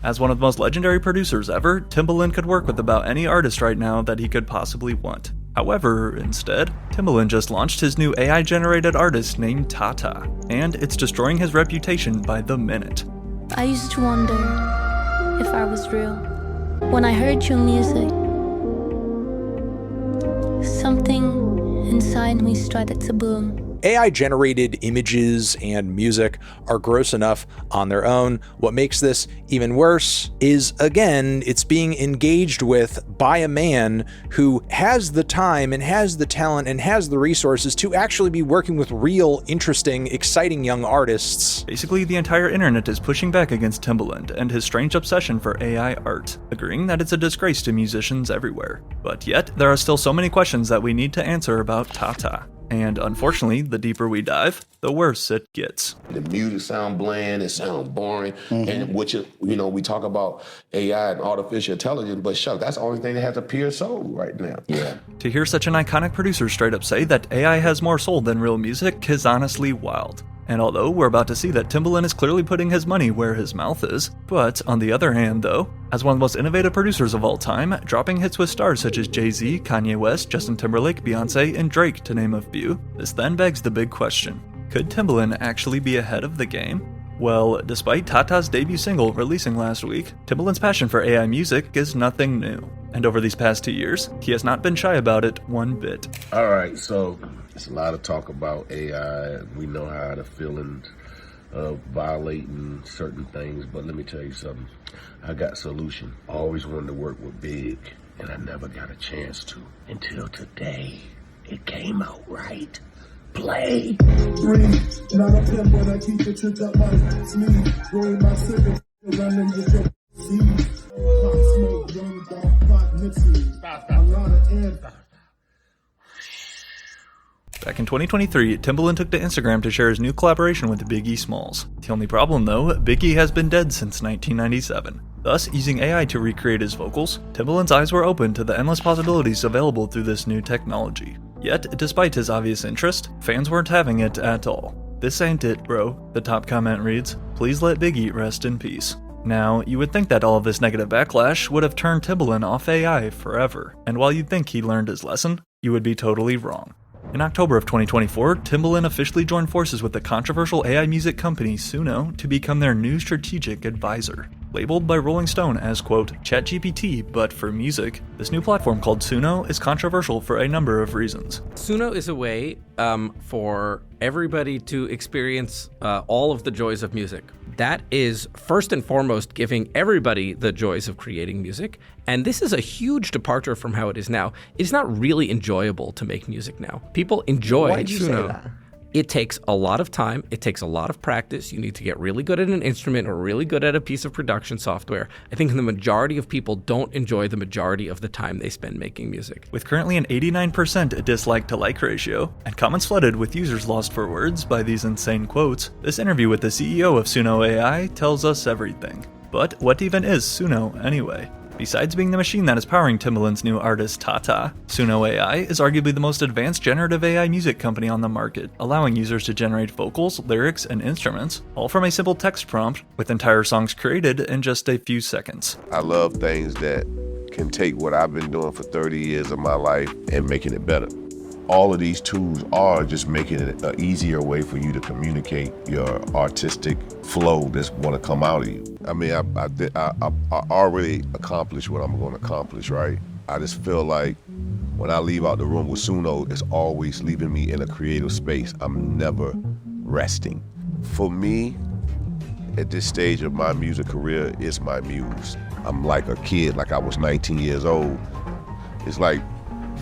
As one of the most legendary producers ever, Timbaland could work with about any artist right now that he could possibly want. However, instead, Timbaland just launched his new AI-generated artist named TaTa, and it's destroying his reputation by the minute. I used to wonder if I was real. When I heard your music, something inside me started to bloom. AI-generated images and music are gross enough on their own. What makes this even worse is, again, it's being engaged with by a man who has the time and has the talent and has the resources to actually be working with real, interesting, exciting young artists. Basically, the entire internet is pushing back against Timbaland and his strange obsession for AI art, agreeing that it's a disgrace to musicians everywhere. But yet, there are still so many questions that we need to answer about TaTa. And unfortunately, the deeper we dive, the worse it gets. The music sound bland, it sounds boring, and which we talk about AI and artificial intelligence, but shucks, that's the only thing that has a pure soul right now. Yeah. To hear such an iconic producer straight up say that AI has more soul than real music is honestly wild. And although we're about to see that Timbaland is clearly putting his money where his mouth is, but on the other hand though, as one of the most innovative producers of all time, dropping hits with stars such as Jay-Z, Kanye West, Justin Timberlake, Beyonce, and Drake to name a few, this then begs the big question. Could Timbaland actually be ahead of the game? Well, despite TaTa's debut single releasing last week, Timbaland's passion for AI music is nothing new. And over these past 2 years, he has not been shy about it one bit. All right, so there's a lot of talk about AI. We know how the feelings of violating certain things, but let me tell you something. I got a solution. I always wanted to work with Big, and I never got a chance to until today. It came out right. Play. Not a pimp, but I keep the trick up my sleeve. Roll my cigarette, running with your seeds. Pop smoke, young dog, pot mixing. A lot of air. Back in 2023, Timbaland took to Instagram to share his new collaboration with Biggie Smalls. The only problem though, Biggie has been dead since 1997. Thus, using AI to recreate his vocals, Timbaland's eyes were open to the endless possibilities available through this new technology. Yet, despite his obvious interest, fans weren't having it at all. "This ain't it, bro," the top comment reads. "Please let Biggie rest in peace." Now, you would think that all of this negative backlash would have turned Timbaland off AI forever, and while you'd think he learned his lesson, you would be totally wrong. In October of 2024, Timbaland officially joined forces with the controversial AI music company Suno to become their new strategic advisor. Labeled by Rolling Stone as, quote, ChatGPT, but for music, this new platform called Suno is controversial for a number of reasons. Suno is a way for everybody to experience all of the joys of music. That is first and foremost giving everybody the joys of creating music. And this is a huge departure from how it is now. It's not really enjoyable to make music now. People enjoy Why'd you Suno. say that? It takes a lot of time. It takes a lot of practice. You need to get really good at an instrument or really good at a piece of production software. I think the majority of people don't enjoy the majority of the time they spend making music. With currently an 89% dislike to like ratio, and comments flooded with users lost for words by these insane quotes, this interview with the CEO of Suno AI tells us everything. But what even is Suno anyway? Besides being the machine that is powering Timbaland's new artist TaTa, Suno AI is arguably the most advanced generative AI music company on the market, allowing users to generate vocals, lyrics, and instruments, all from a simple text prompt, with entire songs created in just a few seconds. I love things that can take what I've been doing for 30 years of my life and making it better. All of these tools are just making it an easier way for you to communicate your artistic flow that's going to come out of you. I mean, I already accomplished what I'm going to accomplish, right? I just feel like when I leave out the room with Suno, it's always leaving me in a creative space. I'm never resting. For me, at this stage of my music career, it's my muse. I'm like a kid, like I was 19 years old. It's like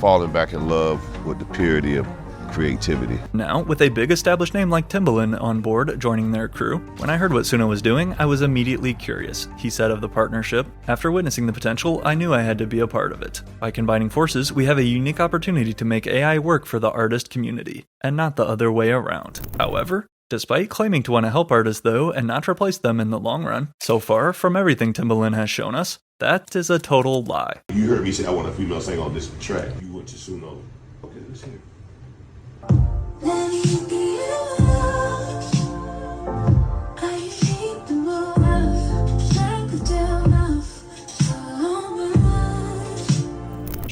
falling back in love with the purity of creativity. Now, with a big established name like Timbaland on board joining their crew, when I heard what Suno was doing, I was immediately curious, he said of the partnership. After witnessing the potential, I knew I had to be a part of it. By combining forces, we have a unique opportunity to make AI work for the artist community, and not the other way around. However, despite claiming to want to help artists though, and not replace them in the long run, so far, from everything Timbaland has shown us, that is a total lie. You heard me say I want a female singer on this track. You went to Suno. Okay, let's hear it. I hate the move, like the devil.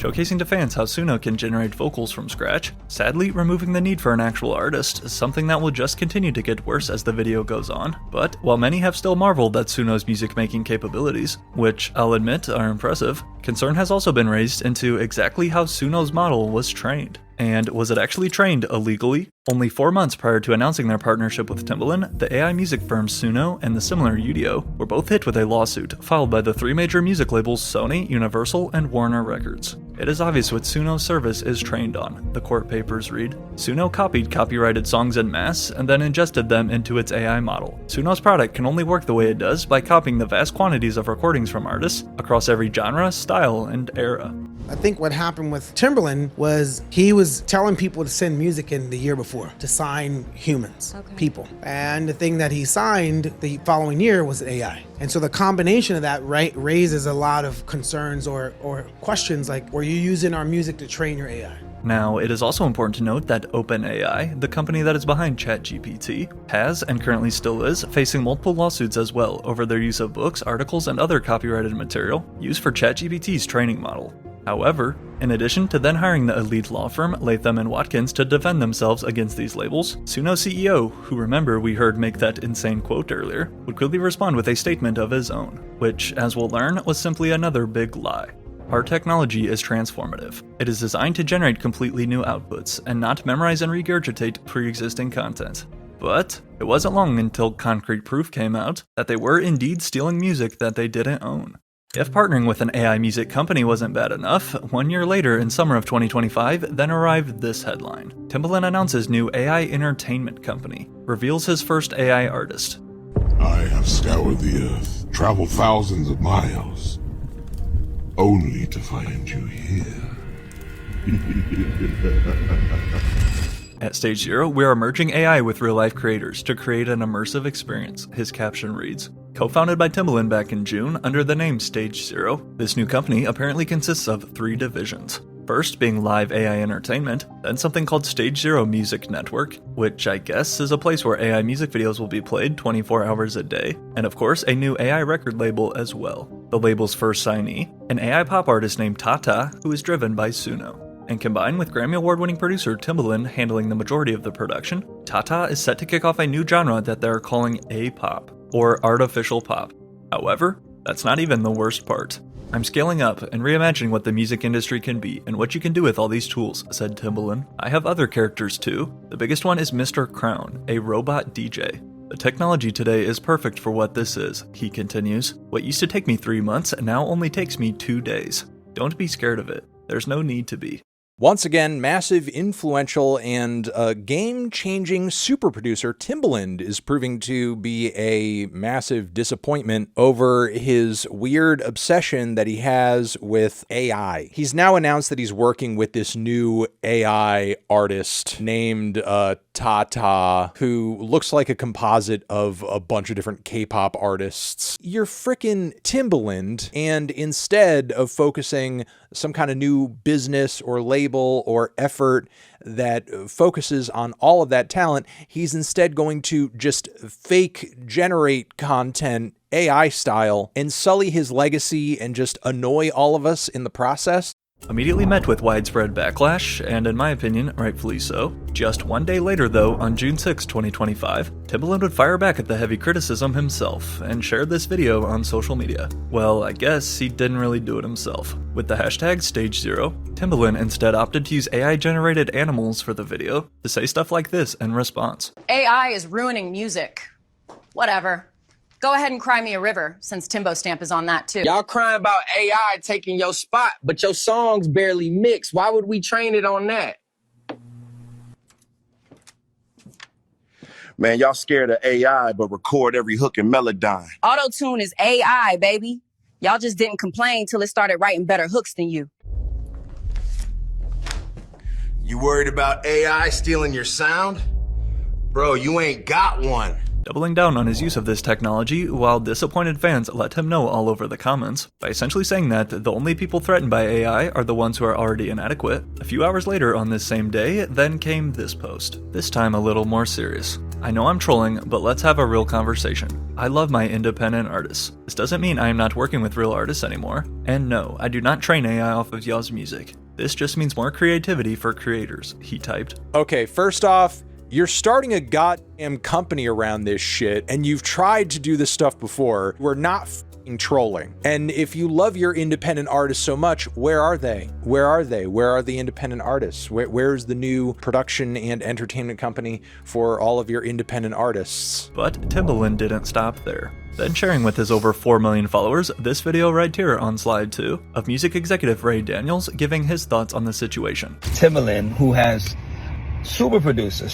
showcasing to fans how Suno can generate vocals from scratch, sadly removing the need for an actual artist, something that will just continue to get worse as the video goes on. But while many have still marveled at Suno's music-making capabilities, which I'll admit are impressive, concern has also been raised into exactly how Suno's model was trained. And was it actually trained illegally? Only 4 months prior to announcing their partnership with Timbaland, the AI music firms Suno and the similar Udio were both hit with a lawsuit filed by the 3 major music labels Sony, Universal, and Warner Records. It is obvious what Suno's service is trained on, the court papers read. Suno copied copyrighted songs en masse and then ingested them into its AI model. Suno's product can only work the way it does by copying the vast quantities of recordings from artists across every genre, style, and era. I think what happened with Timbaland was he was telling people to send music in the year before to sign humans, people. And the thing that he signed the following year was AI. And so the combination of that raises a lot of concerns or questions like, were you using our music to train your AI? Now, it is also important to note that OpenAI, the company that is behind ChatGPT, has and currently still is facing multiple lawsuits as well over their use of books, articles, and other copyrighted material used for ChatGPT's training model. However, in addition to then hiring the elite law firm Latham & Watkins to defend themselves against these labels, Suno CEO, who remember we heard make that insane quote earlier, would quickly respond with a statement of his own, which, as we'll learn, was simply another big lie. Our technology is transformative. It is designed to generate completely new outputs and not memorize and regurgitate pre-existing content. But it wasn't long until concrete proof came out that they were indeed stealing music that they didn't own. If partnering with an AI music company wasn't bad enough, 1 year later in summer of 2025 then arrived this headline. Timbaland announces new AI entertainment company, reveals his first AI artist. I have scoured the earth, traveled thousands of miles, only to find you here. At Stage Zero, we are merging AI with real-life creators to create an immersive experience, his caption reads. Co-founded by Timbaland back in June under the name Stage Zero, this new company apparently consists of 3 divisions. First being live AI entertainment, then something called Stage Zero Music Network, which I guess is a place where AI music videos will be played 24 hours a day, and of course a new AI record label as well. The label's first signee, an AI pop artist named TaTa, who is driven by Suno. And combined with Grammy Award-winning producer Timbaland handling the majority of the production, TaTa is set to kick off a new genre that they're calling A-pop, or artificial pop. However, that's not even the worst part. I'm scaling up and reimagining what the music industry can be and what you can do with all these tools, said Timbaland. I have other characters too. The biggest one is Mr. Crown, a robot DJ. The technology today is perfect for what this is, he continues. What used to take me 3 months now only takes me 2 days. Don't be scared of it. There's no need to be. Once again, massive, influential, and game-changing super producer Timbaland is proving to be a massive disappointment over his weird obsession that he has with AI. He's now announced that he's working with this new AI artist named TaTa, who looks like a composite of a bunch of different K-pop artists. You're frickin' Timbaland, and instead of focusing some kind of new business or label or effort that focuses on all of that talent, he's instead going to just fake generate content AI style and sully his legacy and just annoy all of us in the process. Immediately met with widespread backlash, and in my opinion, rightfully so. Just 1 day later though, on June 6, 2025, Timbaland would fire back at the heavy criticism himself, and shared this video on social media. Well, I guess he didn't really do it himself. With the hashtag StageZero, Timbaland instead opted to use AI-generated animals for the video to say stuff like this in response. AI is ruining music. Whatever. Go ahead and cry me a river, since Timbo Stamp is on that too. Y'all crying about AI taking your spot, but your songs barely mix. Why would we train it on that? Man, y'all scared of AI, but record every hook in Melodyne. Auto-tune is AI, baby. Y'all just didn't complain till it started writing better hooks than you. You worried about AI stealing your sound? Bro, you ain't got one. Doubling down on his use of this technology, while disappointed fans let him know all over the comments, by essentially saying that the only people threatened by AI are the ones who are already inadequate. A few hours later on this same day, then came this post, this time a little more serious. I know I'm trolling, but let's have a real conversation. I love my independent artists. This doesn't mean I am not working with real artists anymore. And no, I do not train AI off of y'all's music. This just means more creativity for creators, he typed. Okay, first off, you're starting a goddamn company around this shit, and you've tried to do this stuff before. We're not f***ing trolling. And if you love your independent artists so much, where are they? Where are they? Where are the independent artists? Where's the new production and entertainment company for all of your independent artists? But Timbaland didn't stop there. Then sharing with his over 4 million followers this video right here on slide 2 of music executive Ray Daniels giving his thoughts on the situation. Timbaland, who has super producer,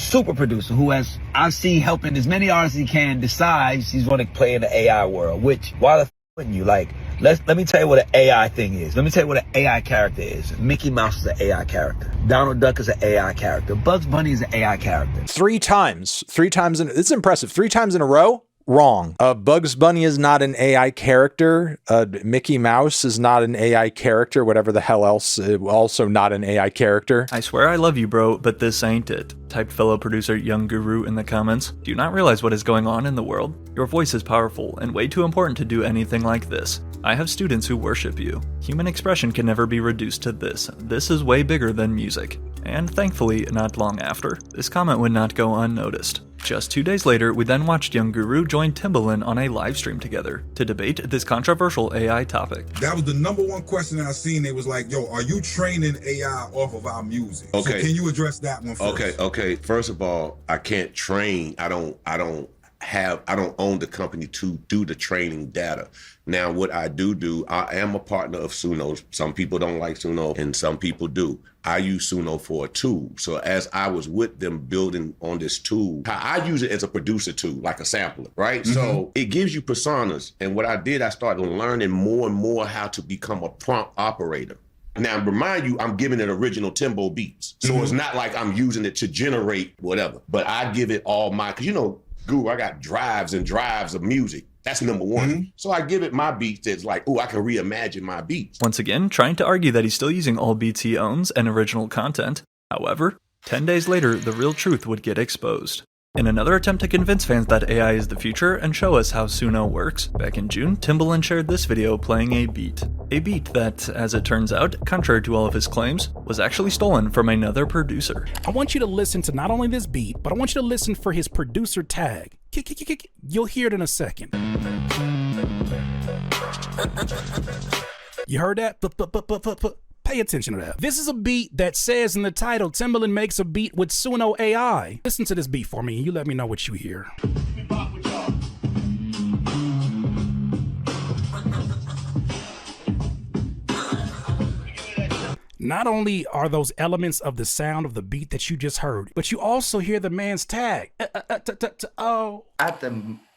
who has, I see, helping as many artists as he can, decides he's going to play in the AI world, which, why the f wouldn't you? Like, let me tell you what an AI thing is. Let me tell you what an AI character is. Mickey Mouse is an AI character. Donald Duck is an AI character. Bugs Bunny is an AI character. Three times it's impressive. 3 times in a row? Wrong. Bugs Bunny is not an AI character. Mickey Mouse is not an AI character. Whatever the hell else, also not an AI character. I swear I love you, bro, but this ain't it, typed fellow producer Young Guru in the comments. Do you not realize what is going on in the world? Your voice is powerful and way too important to do anything like this. I have students who worship you. Human expression can never be reduced to this. This is way bigger than music. And thankfully, not long after, this comment would not go unnoticed. Just 2 days later, we then watched Young Guru join Timbaland on a live stream together to debate this controversial AI topic. That was the #1 question I seen. It was like, yo, are you training AI off of our music? Okay. So can you address that one first? Okay. First of all, I can't train. I don't own the company to do the training data. Now, what I do, I am a partner of Suno. Some people don't like Suno and some people do. I use Suno for a tool. So as I was with them building on this tool, I use it as a producer tool, like a sampler, right? Mm-hmm. So it gives you personas. And what I did, I started learning more and more how to become a prompt operator. Now, remind you, I'm giving it original Timbo beats. So it's not like I'm using it to generate whatever, but I give it all cause Guru, I got drives and drives of music. That's #1. So I give it my beats that's like, I can reimagine my beats. Once again, trying to argue that he's still using all beats he owns and original content. However, 10 days later, the real truth would get exposed. In another attempt to convince fans that AI is the future and show us how Suno works, back in June, Timbaland shared this video playing a beat. A beat that, as it turns out, contrary to all of his claims, was actually stolen from another producer. I want you to listen to not only this beat, but I want you to listen for his producer tag. You'll hear it in a second. You heard that? Pay attention to that. This is a beat that says in the title, Timbaland makes a beat with Suno AI. Listen to this beat for me and you let me know what you hear. Not only are those elements of the sound of the beat that you just heard, but you also hear the man's tag.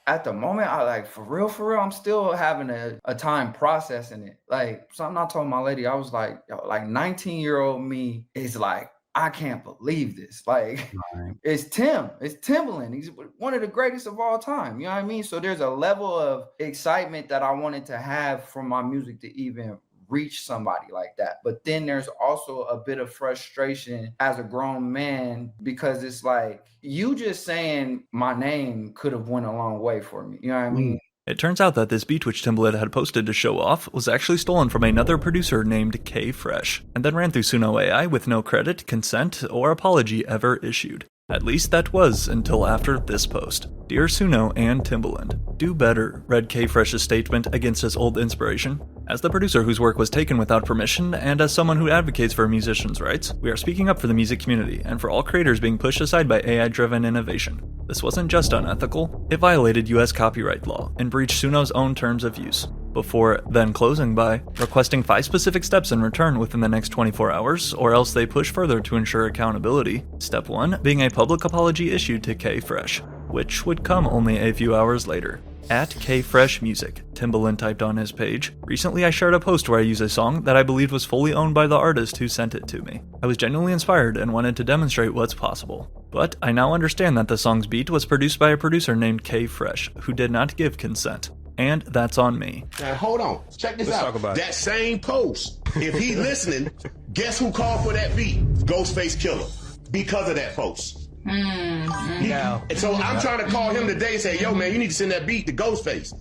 At the moment, I like, for real, I'm still having a time processing it. Like, something I told my lady, I was like, yo, like 19-year-old me is like, I can't believe this. Like, it's Timbaland. He's one of the greatest of all time. You know what I mean? So there's a level of excitement that I wanted to have from my music to even reach somebody like that. But then there's also a bit of frustration as a grown man, because it's like, you just saying my name could have went a long way for me. You know what I mean? It turns out that this beat which Timbaland had posted to show off was actually stolen from another producer named K Fresh, and then ran through Suno AI with no credit, consent, or apology ever issued. At least that was until after this post. Dear Suno and Timbaland, do better, read K Fresh's statement against his old inspiration. As the producer whose work was taken without permission, and as someone who advocates for musicians' rights, we are speaking up for the music community and for all creators being pushed aside by AI-driven innovation. This wasn't just unethical, it violated US copyright law and breached Suno's own terms of use. Before then closing by requesting 5 specific steps in return within the next 24 hours, or else they push further to ensure accountability. Step 1 being a public apology issued to K Fresh, which would come only a few hours later. At KFreshMusic, Timbaland typed on his page, recently I shared a post where I used a song that I believed was fully owned by the artist who sent it to me. I was genuinely inspired and wanted to demonstrate what's possible. But I now understand that the song's beat was produced by a producer named K Fresh, who did not give consent. And that's on me. Now hold on, check this out. That same post, if he's listening, guess who called for that beat? Ghostface Killer, because of that post. Yeah. And so I'm trying to call him today and say, yo, man, you need to send that beat to Ghostface.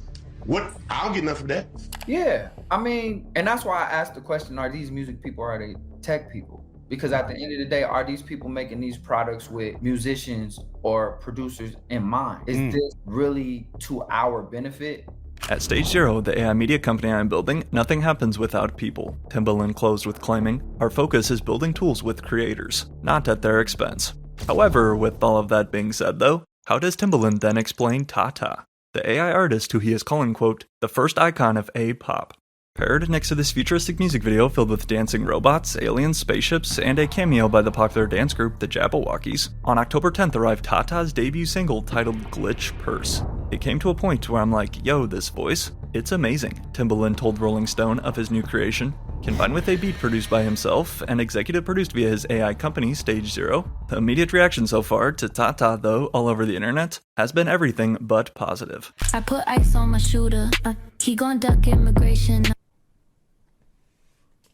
What? I don't get enough of that. Yeah, I mean, and that's why I asked the question, are these music people, or are they tech people? Because at the end of the day, are these people making these products with musicians or producers in mind? Is this really to our benefit? At Stage Zero, the AI media company I'm building, nothing happens without people. Timbaland closed with claiming, our focus is building tools with creators, not at their expense. However, with all of that being said though, how does Timbaland then explain TaTa, the AI artist who he is calling, quote, the first icon of A-pop? Paired next to this futuristic music video filled with dancing robots, aliens, spaceships, and a cameo by the popular dance group the Jabberwockies, on October 10th arrived TaTa's debut single titled Glitch Purse. It came to a point where I'm like, yo, this voice, it's amazing, Timbaland told Rolling Stone of his new creation. Combined with a beat produced by himself and executive produced via his AI company, Stage Zero, the immediate reaction so far to TaTa, though, all over the internet, has been everything but positive. I put ice on my shooter. He gon' duck immigration.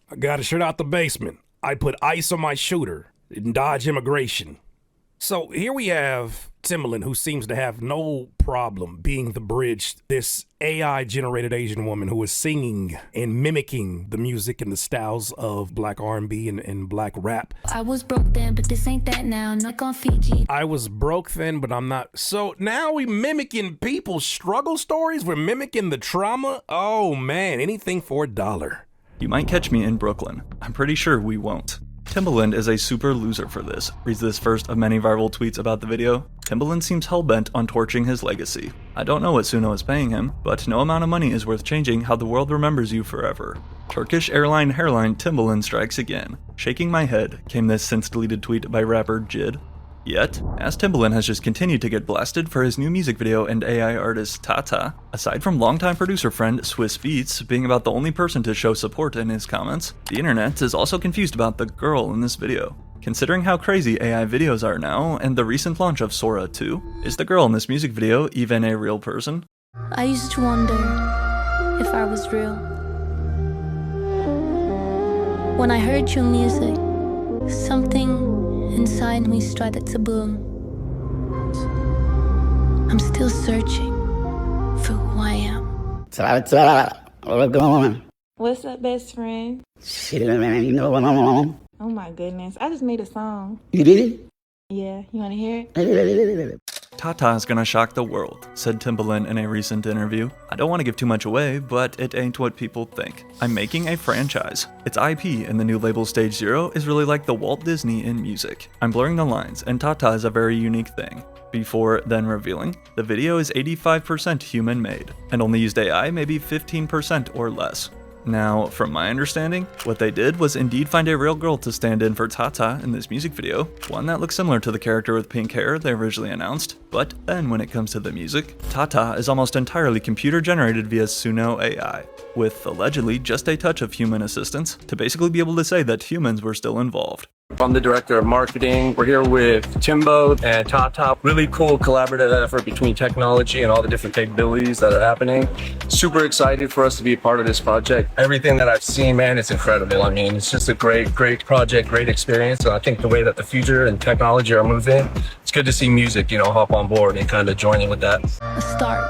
I got a shirt out the basement. I put ice on my shooter. Didn't dodge immigration. So here we have Timbaland, who seems to have no problem being the bridge, this AI-generated Asian woman who is singing and mimicking the music and the styles of black R&B and black rap. I was broke then, but this ain't that now. Not on Fiji. I was broke then, but I'm not. So now we mimicking people's struggle stories? We're mimicking the trauma? Oh man, anything for $1. You might catch me in Brooklyn. I'm pretty sure we won't. Timbaland is a super loser for this, reads this first of many viral tweets about the video. Timbaland seems hell-bent on torching his legacy. I don't know what Suno is paying him, but no amount of money is worth changing how the world remembers you forever. Turkish airline hairline Timbaland strikes again. Shaking my head, came this since-deleted tweet by rapper Jid. Yet, as Timbaland has just continued to get blasted for his new music video and AI artist TaTa, aside from longtime producer friend Swiss Beats being about the only person to show support in his comments, the internet is also confused about the girl in this video. Considering how crazy AI videos are now, and the recent launch of Sora 2, is the girl in this music video even a real person? I used to wonder if I was real. When I heard your music, something inside me started to bloom. I'm still searching for who I am. What's going? What's up, best friend? Shit, man, you know what I'm on. Oh my goodness, I just made a song. You did it? Yeah, you wanna hear it? TaTa is gonna shock the world, said Timbaland in a recent interview. I don't want to give too much away, but it ain't what people think. I'm making a franchise. Its IP in the new label Stage Zero is really like the Walt Disney in music. I'm blurring the lines, and TaTa is a very unique thing. Before then revealing, the video is 85% human-made, and only used AI maybe 15% or less. Now, from my understanding, what they did was indeed find a real girl to stand in for TaTa in this music video, one that looks similar to the character with pink hair they originally announced, but then when it comes to the music, TaTa is almost entirely computer-generated via Suno AI, with allegedly just a touch of human assistance to basically be able to say that humans were still involved. I'm the director of marketing. We're here with Timbo and TaTa. Really cool collaborative effort between technology and all the different capabilities that are happening. Super excited for us to be a part of this project. Everything that I've seen, man, it's incredible. I mean, it's just a great project, great experience. And I think the way that the future and technology are moving, it's good to see music, hop on board and kind of join in with that. A start.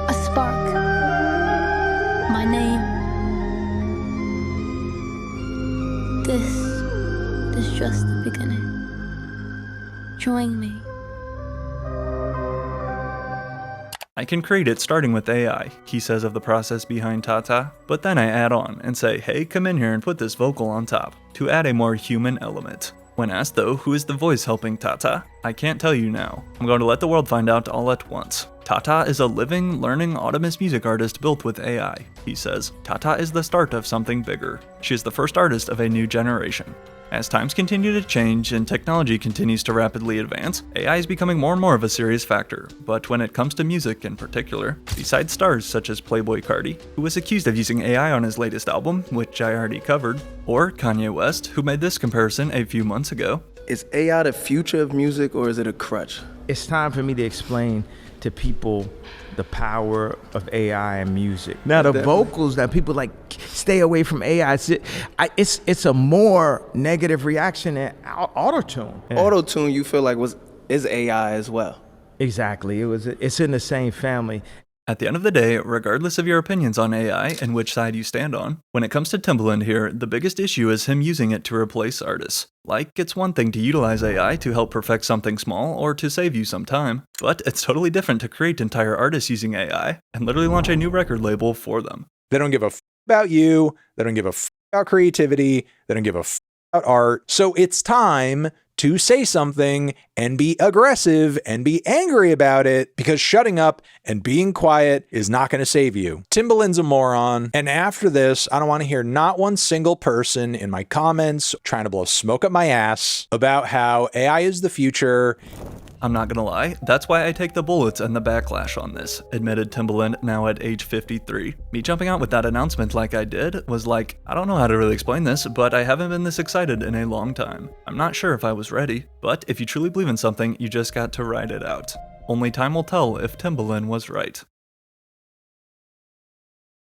A spark. My name. This is just the beginning. Join me. I can create it starting with AI, he says of the process behind TaTa, but then I add on and say, hey, come in here and put this vocal on top, to add a more human element. When asked though, who is the voice helping TaTa, I can't tell you now. I'm going to let the world find out all at once. TaTa is a living, learning, autonomous music artist built with AI, he says. TaTa is the start of something bigger. She is the first artist of a new generation. As times continue to change and technology continues to rapidly advance, AI is becoming more and more of a serious factor. But when it comes to music in particular, besides stars such as Playboi Carti, who was accused of using AI on his latest album, which I already covered, or Kanye West, who made this comparison a few months ago. Is AI the future of music or is it a crutch? It's time for me to explain to people the power of AI and music. Now the vocals that people like, stay away from AI. It's a more negative reaction than auto-tune. Auto-tune, you feel like is AI as well. Exactly. It's in the same family. At the end of the day, regardless of your opinions on AI and which side you stand on, when it comes to Timbaland here, the biggest issue is him using it to replace artists. Like, it's one thing to utilize AI to help perfect something small or to save you some time, but it's totally different to create entire artists using AI and literally launch a new record label for them. They don't give a about you. They don't give a about creativity. They don't give a about art. So it's time to say something and be aggressive and be angry about it, because shutting up and being quiet is not going to save you. Timbaland's a moron. And after this, I don't want to hear not one single person in my comments trying to blow smoke up my ass about how AI is the future. I'm not gonna lie, that's why I take the bullets and the backlash on this, admitted Timbaland, now at age 53. Me jumping out with that announcement like I did was like, I don't know how to really explain this, but I haven't been this excited in a long time. I'm not sure if I was ready, but if you truly believe in something, you just got to ride it out. Only time will tell if Timbaland was right.